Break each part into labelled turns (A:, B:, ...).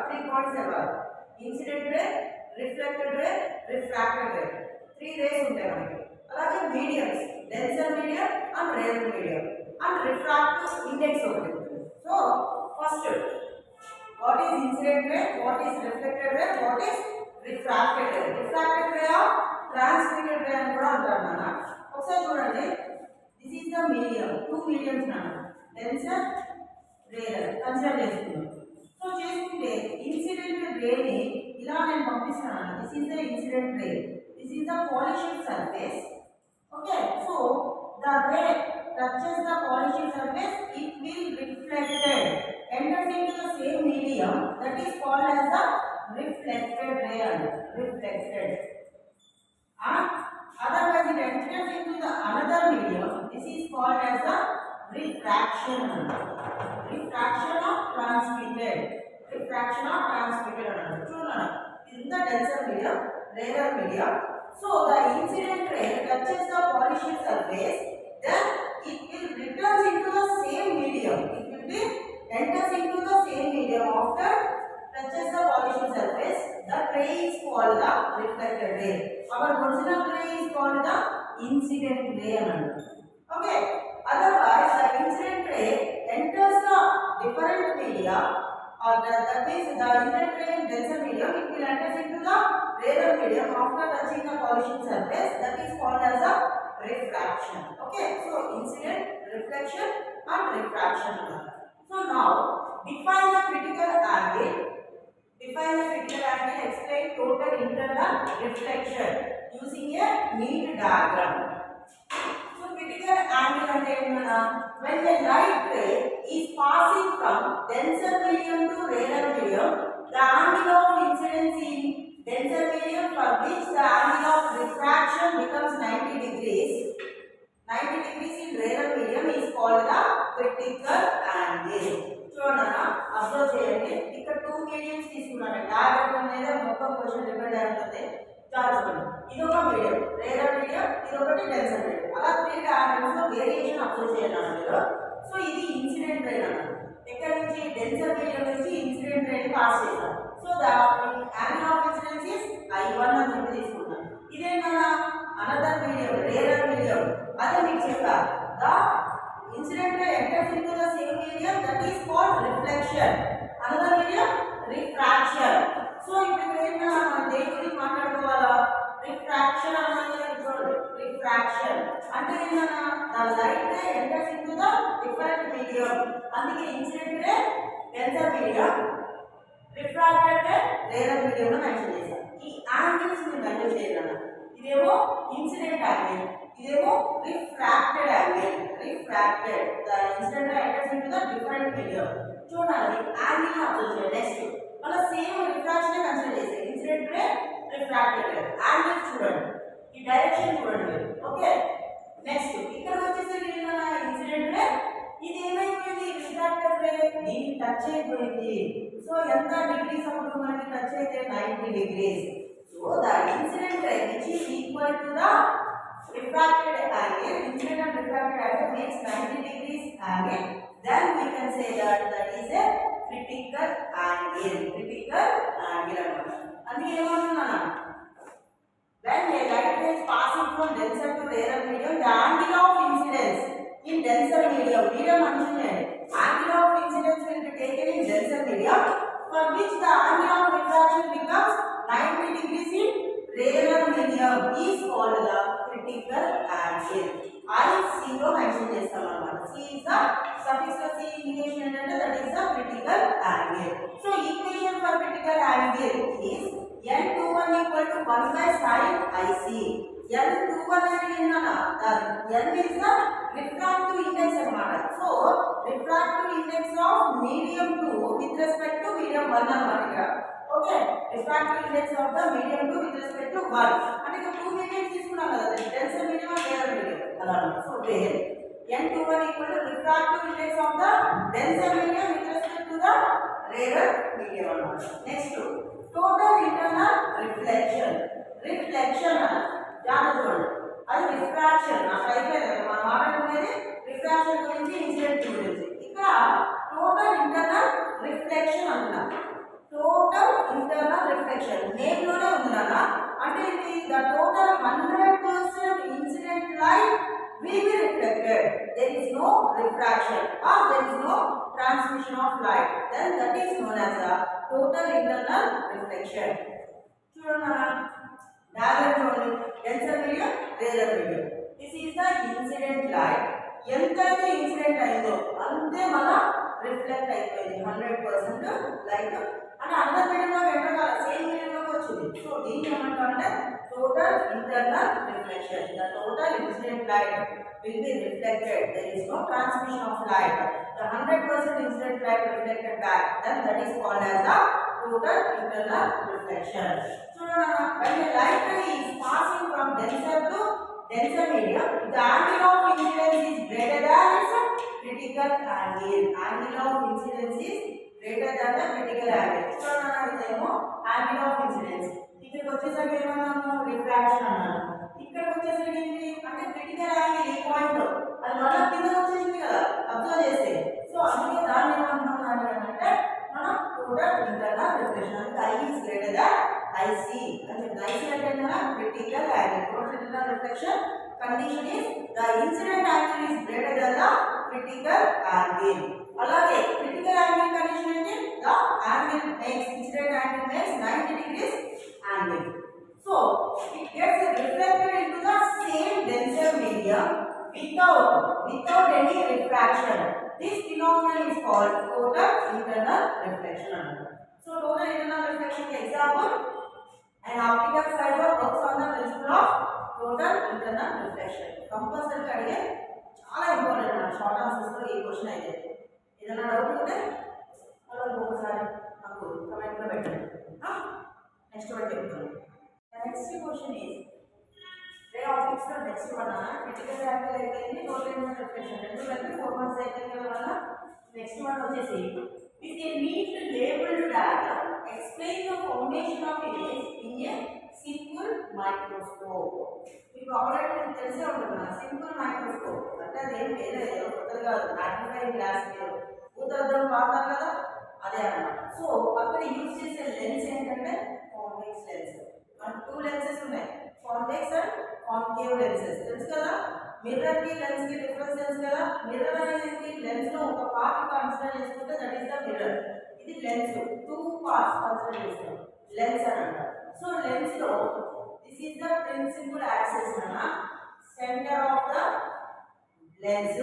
A: 3 points ఇవ్వాలి. Incident ray, reflected ray, refracted ray, 3 rays ఉంటాయి మనకి. అలాగే mediums, denser medium and rare medium and refractive index ఒకటి. So first what is incident ray, what is reflected ray, what is refracted ray. Refracted ray or transmitted ray అని కూడా అంటారు నాన్న. ఒకసారి చూడండి, this is the medium, two mediums నాన్న, denser, rarer consider చేసుకుందాం. So చేసుకుంటే ఇన్సిడెంట్ రే ని ఇలా నేను పంపిస్తాను. this is the incident ray, this is the polished surface. Okay, so the ray touches the polished surface, it will reflected, enters into the same medium, that is called as the reflected ray. Reflected. Otherwise it enters into the another medium, this is called as the refraction. Refraction of transmitted. Refraction of transmitted. This is the denser medium, rarer medium. So the incident ray touches the polished surface, then it will returns into the same medium. It will be enters into the same medium after touches the polished surface. The ray is called the reflected ray. Our original ray is called the incident ray. Okay. Otherwise, the incident ray enters the different media, or that means the incident ray in denser medium, it will enter into the rarer medium after touching the polished surface. That is called as a refraction. Okay. So incident, reflection, and refraction. So now define the critical angle. Define the critical angle. Explain total internal reflection using a neat diagram. So critical angle ante enna, when the light ray is passing from denser medium to rarer medium, the angle of incidence in denser medium for which the angle of refraction becomes 90 degrees. 90 degrees in rarer medium is called the critical angle. చూడన్నా observe చేయండి, ఇక్కడ 2 mediums తీసుకున్నాను. Diagram మీద మొత్తం question depend అయి ఉంటుంది. చూడండి, ఇది ఒక మీడియం, రేరర్ మీడియం, ఇది ఒకటి డెన్సర్ మీడియం. అలా 3 డయాగ్రామ్స్ లో వేరియేషన్ అబ్జర్వ్ చేయాలి మీరు. సో ఇది ఇన్సిడెంట్ రే అన్నమాట. ఇక్కడ నుంచి డెన్సర్ మీడియం నుంచి ఇన్సిడెంట్ రే పాస్ చేశాం. So the angle of incidence is I1 అని చెప్పి తీసుకున్నాం. ఇదేంటన్నా అనదర్ మీడియం, రేరర్ మీడియం. అదే మీకు చెప్పా, the incident ray enters into the same medium, that is called reflection. Another medium, refraction. So ఇప్పుడు ఏంటన్నా మనం దేని గురించి మాట్లాడుకోవాలా? రిఫ్రాక్షన్ అనేది చూడండి. రిఫ్రాక్షన్ అంటే ఏంటన్నా, the light ray enters into the different medium. అందుకే incident ray denser medium, refracted ray rarer medium లో మెన్షన్ చేశాం. ఈ యాంగిల్స్ ని మెన్షన్ చేయాలన్నా, ఇదేమో ఇన్సిడెంట్ యాంగిల్, ఇదేమో refracted angle. Refracted, the incident ray enters into the different medium. చూడాలి angle observe చేయండి. నెక్స్ట్ మళ్ళీ సేమ్ రిఫ్రాక్షన్ కన్సిడర్ చేస్తే ఇన్సిడెంట్ రే, రిఫ్రాక్టెడ్ రే. యాంగిల్ చూడండి, ఈ డైరెక్షన్ చూడండి. ఓకే, నెక్స్ట్ ఇక్కడ వచ్చేసరికి ఇన్సిడెంట్ రే, ఇది ఏమైపోయింది, రిఫ్రాక్టెడ్ రే దీన్ని టచ్ అయిపోయింది. సో ఎంత డిగ్రీస్ అప్పుడు మనకి టచ్ అయితే 90 degrees. So the incident ray which is equal to the refracted angle, incident and refracted angle makes 90 degrees angle, then we can say that that is a critical angle. Critical angle అందుకే ఏమంటున్నాను, when a light ray is passing from denser to rarer medium, the angle of incidence in denser medium, medium అంటే angle of incidence will be taken in denser medium, for which the angle of refraction becomes 90 degrees in rarer medium is called the critical angle. I0 mention చేస్తాం అన్నమాట. C is the suffix of C indication ఏంటంటే that is the critical angle. So equation for critical angle is n21 equal to 1 by sin IC. n21 అంటే ఏంటన్నా, n is the refractive index అన్నమాట. So refractive index of medium 2 with respect to medium 1 అన్నమాట ఇక్కడ. Okay, refractive index of the medium 2 with respect to 1 అంటే ఇక్కడ 2 mediums తీసుకున్నాం కదా, denser medium rarer medium అలా. So where n21 equal to refractive index of the denser medium with respect to the rarer medium అన్నమాట. Next total internal reflection. Reflection జాగ్రత్త చూడండి, అది refraction అట్లా అయిపోయింది. మనం మాట్లాడుకునేది రిఫ్రాక్షన్ గురించి, ఇన్సిడెంట్ గురించి. ఇక్కడ టోటల్ ఇంటర్నల్ రిఫ్లెక్షన్ అంటున్నాం. Total internal reflection. Name లోనే ఉందనా అంటే ఇది the total 100% incident light will be reflected. There is no refraction or there is no transmission of light. Then that is known as the total internal reflection. చూడండి diagram చూడండి. denser medium, rarer medium. This is the incident light. ఎంతైతే incident అయిందో అంతే మన reflect అయిపోయింది 100% light అంటే అందరి మీడియంలో వెంటకాల సేమ్ మీడియంలోకి వచ్చింది. సో దీన్ని ఏమంటారంటే total internal reflection. The total incident light will be reflected. There is no transmission of light. The 100% incident light reflected back. Then that is called as the total internal reflection. So when the light ray is passing from denser to denser medium, the angle of incidence is greater than its critical angle. Angle of incidence is greater than the critical angle. So ఇదేమో angle of incidence. ఇక్కడికి వచ్చేసరికి ఏమన్నాము refraction అన్నాము. ఇక్కడికి వచ్చేసరికి ఏంటి అంటే critical angle ఈ point అది మళ్ళీ కింద వచ్చేసింది కదా అబ్జర్వ్ చేస్తే. సో అందుకే దాన్ని ఏమంటున్నాను అంటే మనం total internal reflection I is greater than IC అని చెప్పి ఐసి అంటే critical angle. Total internal reflection condition is the incident angle is greater than the critical angle. అలాగే క్రిటికల్ యాంగిల్ కండిషన్ అంటే the angle makes incident angle makes 90 degrees angle. So it gets reflected into the same denser medium without any refraction. This phenomenon is called total internal reflection. So total internal reflection example, an optical fiber works on the principle of total internal reflection. Compulsory అడిగే చాలా important అన్న short answers లో ఈ question అయితే ఏదైనా doubt ఉంటే మనం ఒకసారి నాకు కమెంట్ లో పెట్టండి. నెక్స్ట్ వన్ చెప్తాను. The next question is ray optics లో నెక్స్ట్ వన్ క్రిటికల్ యాంగిల్ అయిపోయింది టోటల్ ఇంటర్నల్ రిఫ్లెక్షన్ రెండు కలిపి 4 మార్క్స్ అయిపోయింది కదా. నెక్స్ట్ వన్ వచ్చేసి with a neat labeled diagram explain the formation of image in a simple microscope. మీకు already తెలిసే ఉంటుంది సింపుల్ మైక్రోస్కోప్ అంటే అది ఏం వేరే కొత్తగా మ్యాగ్నిఫైయింగ్ గ్లాస్ మీరు భూతద్దం వాడతారు కదా అదే అన్నమాట. సో అక్కడ యూజ్ చేసే లెన్స్ ఏంటంటే కాన్వెక్స్ లెన్స్. మనకు 2 లెన్సెస్ ఉన్నాయి కాన్వెక్స్ అండ్ కాన్కేవ్ లెన్సెస్ తెలుసు కదా. మిర్రర్ కి లెన్స్ కి డిఫరెన్స్ తెలుసు కదా. మిర్రర్ అనేది లెన్స్ లో ఒక పార్ట్ కన్సిడర్ చేసుకుంటే దట్ ఈస్ ద మిర్రర్. ఇది లెన్స్ 2 పార్ట్స్ కన్సిడర్ చేస్తాం లెన్స్ అని అంటారు. సో లెన్స్ లో this is the principal axis అన్న సెంటర్ ఆఫ్ ద లెన్స్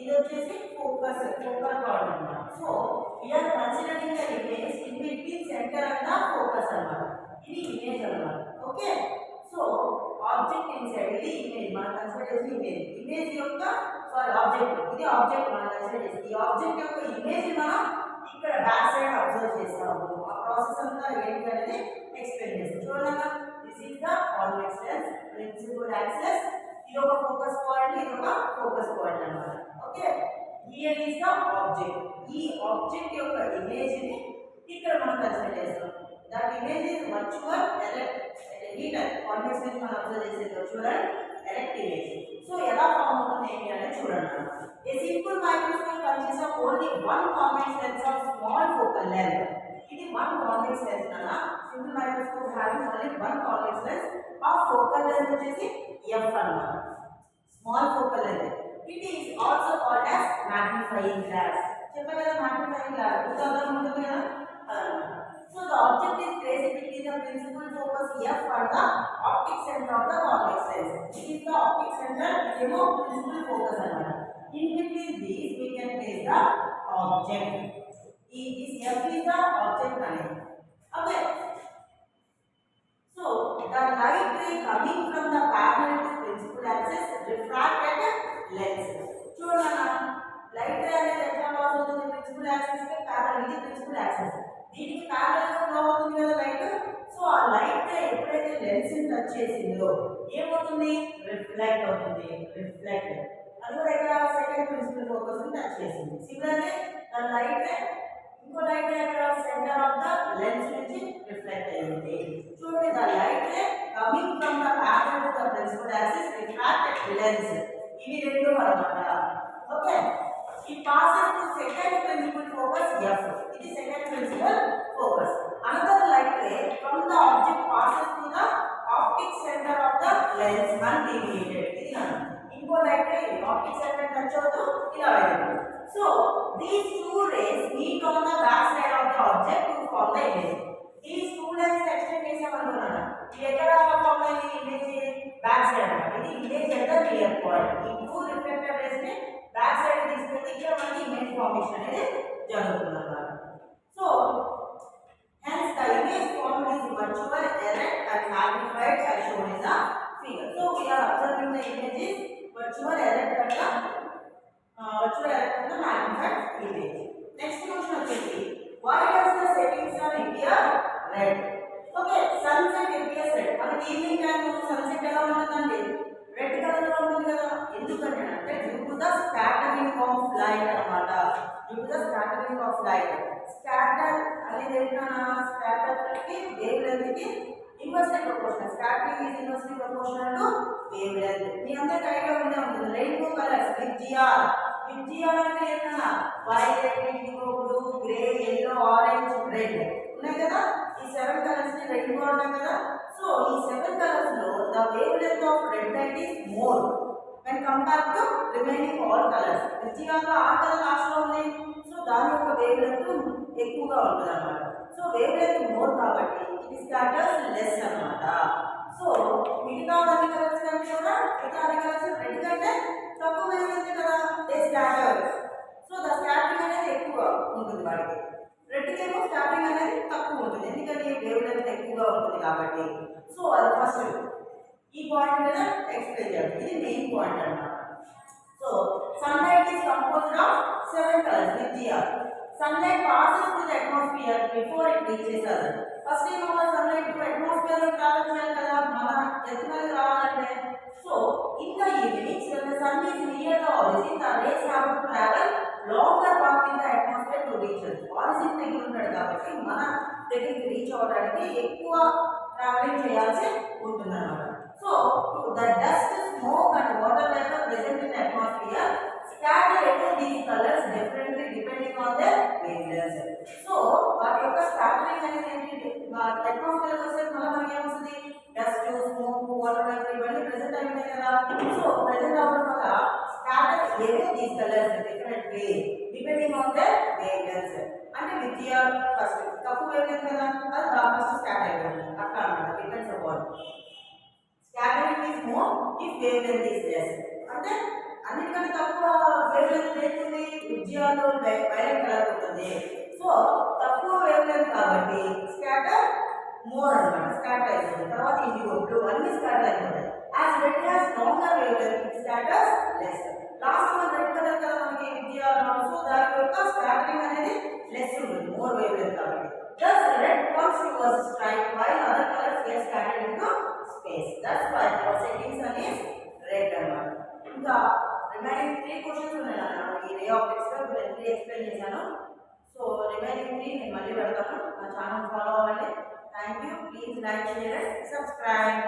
A: ఇది వచ్చేసి ఫోకల్ పాయింట్ అన్నమాట. So we are considering the image in between center and the focus అన్నమాట. ఇది ఇమేజ్ అన్నమాట. ఓకే సో ఆబ్జెక్ట్ ఇన్సైడ్ ఇది ఇమేజ్ మనం కన్సిడర్ చేసిన ఇమేజ్ యొక్క ఆబ్జెక్ట్ ఇది ఆబ్జెక్ట్ మనం కన్సిడర్ చేసి ఈ ఆబ్జెక్ట్ యొక్క ఇమేజ్ మనం ఇక్కడ బ్యాక్ సైడ్ అబ్జర్వ్ చేస్తాము. ఆ ప్రాసెస్ అంతా ఏంటి అనేది ఎక్స్ప్లెయిన్ చేస్తాం. చూడండి this is the convex lens principal axis. ఇది ఒక ఫోకస్ పాయింట్ ఇది ఒక ఫోకస్ పాయింట్ అన్నమాట. Okay here is the object. ఈ ఆబ్జెక్ట్ యొక్క ఇమేజ్ ని ఇక్కడ మనం కన్సిడర్ చేస్తాం. That image is virtual convex lens మనం అబ్జర్వ్ చేసే virtual and erect image. So ఎలా ఫామ్ అవుతుంది ఏంటి అనేది చూడండి. A simple microscope consist of only one convex lens of small focal length. ఇది వన్ కాన్వెక్స్ లెన్స్ అన్న simple microscope having only one convex lens of focal length వచ్చేసి F అన్నమాట small focal length. It is also called as magnifying glass. చెప్పాను కదా magnifying glass ఉదాహరణ ఉంటుంది కదా. So the object is placed between the principal focus F and the optic center of the convex lens. This is the optic center, principal focus another. In between these we can place the object. This F is the object another. Okay. So the light ray coming from the parallel to principal axis refract at lens. చూడండి light ray అనేది ఎట్లా pass అవుతుంది principal axis కి parallel. ఇది principal axis దీనికి parallel గా flow అవుతుంది కదా లైట్. సో ఆ లైట్ ఎప్పుడైతే లెన్స్ ని టచ్ చేసిందో ఏమవుతుంది రిఫ్లెక్ట్ అవుతుంది. రిఫ్లెక్ట్ అది కూడా ఇక్కడ సెకండ్ ప్రిన్సిపల్ ఫోకస్ ని టచ్ చేసింది. సిమిలర్లీ ద లైట్ ఇంకో లైట్ ఇక్కడ సెంటర్ ఆఫ్ ద లెన్స్ నుంచి రిఫ్లెక్ట్ అయ్యింది. చూడండి the light coming from the parallel to the principal axis refract at lens. ఇవి రెండు అన్నమాట. Okay it passes to second principal focus F. It is second principal focus. Another light from the object passes to the optic center of the lens undeviated. ఇది ఇంకోటి అయితే optic center touch అవుతూ ఇలా వెళ్తుంది. So these two rays meet on the back side of the object to form the image. These two lens extend చేసామనుకున్నాను. ఇది ఎక్కడ form అయ్యి image back side అన్నమాట. ఇది image at the rear point. ఈ two reflected race ని back side తీసుకెళ్తే ఇక్కడ మనకి ఇమేజ్ ఫార్మేషన్ అనేది జరుగుతుంది అన్నమాట. So hence the image formed is virtual, erect and magnified as shown in the figure. So we are observing the images virtual, erect and the magnified image. Next question వచ్చేసి why does the setting sun appear red? Okay, sunset appears red. మనకి evening time sunset ఎలా ఉంటుందండి? Red colour లో ఉంటుంది కదా. ఎందుకంటే అంటే due to the scattering of light అన్నమాట. Due to the scattering of light. Scatter అనేది ఏంటన్నా? స్కాటర్ కి వేవ్ లెంత్ కి inversely proportional. Scattering is inversely proportional to wavelength. మీ అందరికీ ఐడియా ఉండే ఉంటుంది. Rainbow colours VIBGYOR. VIBGYOR అంటే ఏంటన్నా? Violet, indigo, blue, green, yellow, orange, red ఉన్నాయి కదా. ఈ 7 కలర్స్ ని రెయిన్బో అంటాం కదా. సో ఈ 7 కలర్స్ లో the wavelength of red light is more when compared to remaining all colors. VIBGYOR లో 6 కలర్ లాస్ట్ లో ఉంది. సో దాని యొక్క వేవ్ లెంత్ ఎక్కువగా ఉంటుంది అన్నమాట. సో వేవ్ లెంత్ మోర్ కాబట్టి ఇట్ స్కాటర్స్ లెస్ అన్నమాట. సో మిగతా అన్ని కలర్స్ కంటే కూడా మిగతా అన్ని కలర్స్ రెడ్ కంటే తక్కువ వేవ్ లెంత్ కదా. They scatter. So the scattering అనేది ఎక్కువ ఉంటుంది వాడికి. రెడ్ కేమో స్కాటరింగ్ అనేది తక్కువ ఉంటుంది. ఎందుకంటే వేవ్ లెంత్ ఎక్కువగా ఉంటుంది కాబట్టి. సో అది ఫస్ట్ ఈ పాయింట్ మీద ఎక్స్ప్లెయిన్ చేయాలి. ఇది మెయిన్ పాయింట్ అన్నమాట. So sunlight is composed of 7 colours VIBGYOR. Sunlight passes through the atmosphere before it reaches us. First time our sunlight to atmosphere lo travel cheyali kada mana enthukani ravalante. So in the evenings when the sun is near the origin, the rays have to travel longer path in the atmosphere to reach us. Origin దగ్గర ఉంటాడు కాబట్టి మన దగ్గరికి reach అవ్వడానికి ఎక్కువ travelling చేయాల్సి ఉంటుంది అన్నమాట. So the dust, smoke and water vapor present in the atmosphere scatter into these colors differently depending on their wavelength. So వాటి యొక్క స్కాటరింగ్ అనేది ఏంటి? అట్మాస్ఫియర్ వస్తే మనకి ఏమొస్తుంది? డస్ట్, స్మోక్, వాటర్ వేపర్ ఇవన్నీ ప్రెజెంట్ అయినాయి కదా. సో ప్రెజెంట్ అవ్వడం వల్ల స్కాటర్ ఏవో these colours different way depending on their wavelength. అంటే విత్ జిఆర్ ఫస్ట్ తక్కువ వేవ్లెంత్ కదా, అది ఫస్ట్ స్కాటర్ అయిపోతుంది. అట్లా అన్నమాట. Depends upon scattering is more if wavelength is less. అంటే అన్నిటికంటే తక్కువ వేవ్ లెంత్ ఏంటుంది? విద్యాలో వైలెట్ కలర్ ఉంటుంది. సో తక్కువ వేవ్ లెంత్ కాబట్టి స్కాటర్ మోర్ అన్నమాట. స్కాటర్ అయిపోతుంది. తర్వాత ఇండిగో, బ్లూ అన్ని స్కాటర్ అయిపోతాయి. As red has longer wave length scatters less. Last one red colour కదా మనకి విద్యాలో. సో దాని యొక్క స్కాటరింగ్ అనేది లెస్ ఉంటుంది, మోర్ వేవ్ లెంత్ కాబట్టి. Thus red comes to us strike while other colors get scattered into space. That's why our setting sun is red అన్నమాట. ఇంకా remaining 3 questions ఉన్నాయి అన్నమాట. ఈ రే ఆప్టిక్స్ లో 3 ఎక్స్ప్లెయిన్ చేశాను. సో రిమైనింగ్ 3 నేను మళ్ళీ పెడతాను. నా ఛానల్ ఫాలో అవ్వండి. Thank you. Please like, share and subscribe.